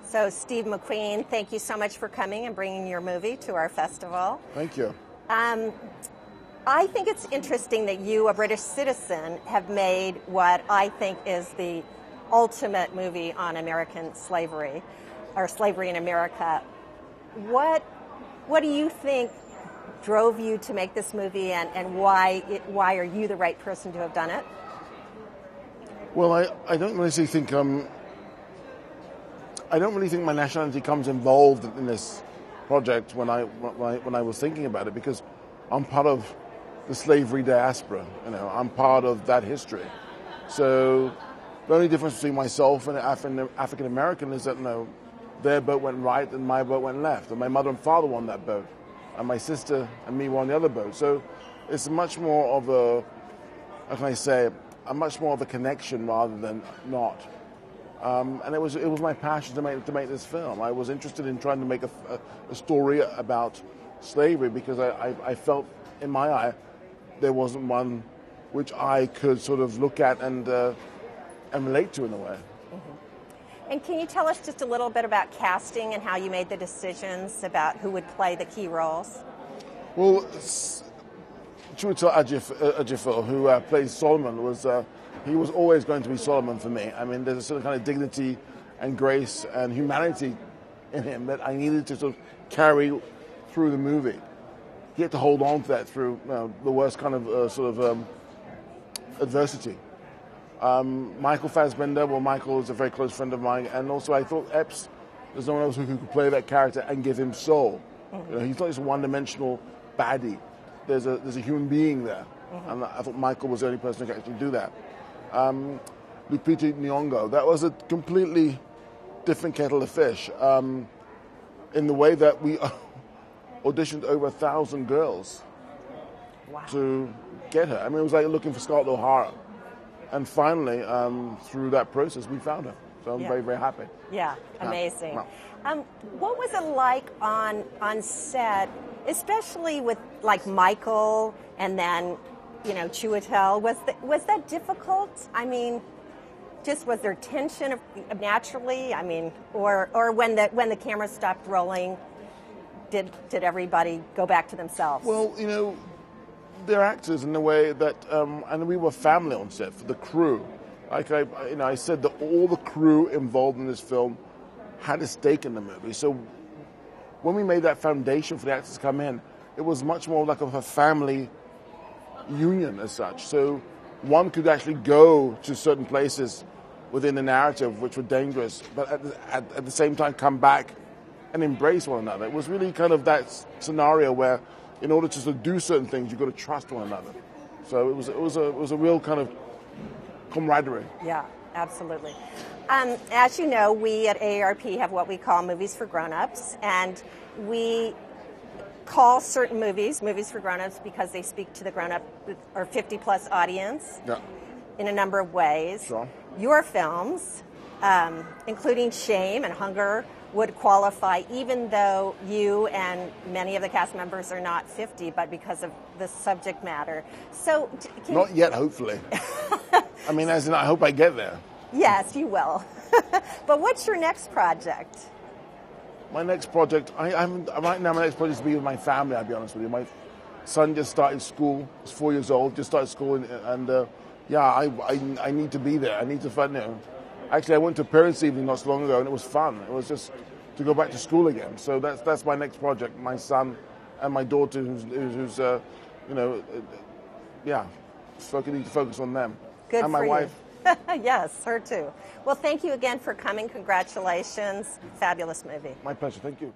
So Steve McQueen, thank you so much for coming and bringing your movie to our festival. Thank you. I think it's interesting that you, a British citizen, have made what I think is the ultimate movie on American slavery, or slavery in America. What do you think drove you to make this movie, and why are you the right person to have done it? Well, I don't really think I don't really think my nationality comes involved in this project when I was thinking about it, because I'm part of the slavery diaspora. I'm part of that history. So the only difference between myself and African American is that their boat went right and my boat went left, and my mother and father were on that boat, and my sister and me were on the other boat. So it's much more of a, how can I say, much more of a connection rather than not. And it was my passion to make this film. I was interested in trying to make a story about slavery because I felt in my eye there wasn't one which I could sort of look at and relate to in a way. Mm-hmm. And can you tell us just a little bit about casting and how you made the decisions about who would play the key roles? Well, Chiwetel Ejiofor, who plays Solomon, he was always going to be Solomon for me. I mean, there's a certain kind of dignity and grace and humanity in him that I needed to sort of carry through the movie. He had to hold on to that through the worst kind of adversity. Michael Fassbender, Michael is a very close friend of mine, and also I thought Epps, there's no one else who could play that character and give him soul. Mm-hmm. He's not just a one-dimensional baddie. There's a human being there, mm-hmm. and I thought Michael was the only person who could actually do that. Lupita Nyong'o, that was a completely different kettle of fish, in the way that we auditioned over 1,000 girls. Wow. To get her. I mean, it was like looking for Scarlett O'Hara. And finally, through that process, we found her. So I'm very, very happy. Yeah, amazing. What was it like on set, especially with like Michael and then Chiwetel? Was that difficult? I mean, just was there tension naturally? I mean, or when the camera stopped rolling, did everybody go back to themselves? Well, they're actors in the way that, and we were family on set for the crew. Like I said that all the crew involved in this film had a stake in the movie. So when we made that foundation for the actors to come in, it was much more like a family union as such. So one could actually go to certain places within the narrative which were dangerous, but at the same time come back and embrace one another. It was really kind of that scenario where in order to sort of do certain things, you've got to trust one another. So it was a real kind of camaraderie. Yeah, absolutely. As you know, we at AARP have what we call Movies for Grownups, and we call certain movies for Grownups because they speak to the grown-up or 50-plus audience in a number of ways. Sure. Your films, including Shame and Hunger, would qualify even though you and many of the cast members are not 50, but because of the subject matter. So not yet, hopefully. I mean, as in, I hope I get there. Yes, you will. But what's your next project? My next project, right now my next project is to be with my family, I'll be honest with you. My son just started school, he's 4 years old, just started school, and I need to be there. I need to find, Actually, I went to parents' evening not so long ago, and it was fun. It was just to go back to school again. So that's my next project. My son and my daughter, who's so I need to focus on them. Good and my for wife. You. Yes, her too. Well, thank you again for coming. Congratulations. Fabulous movie. My pleasure. Thank you.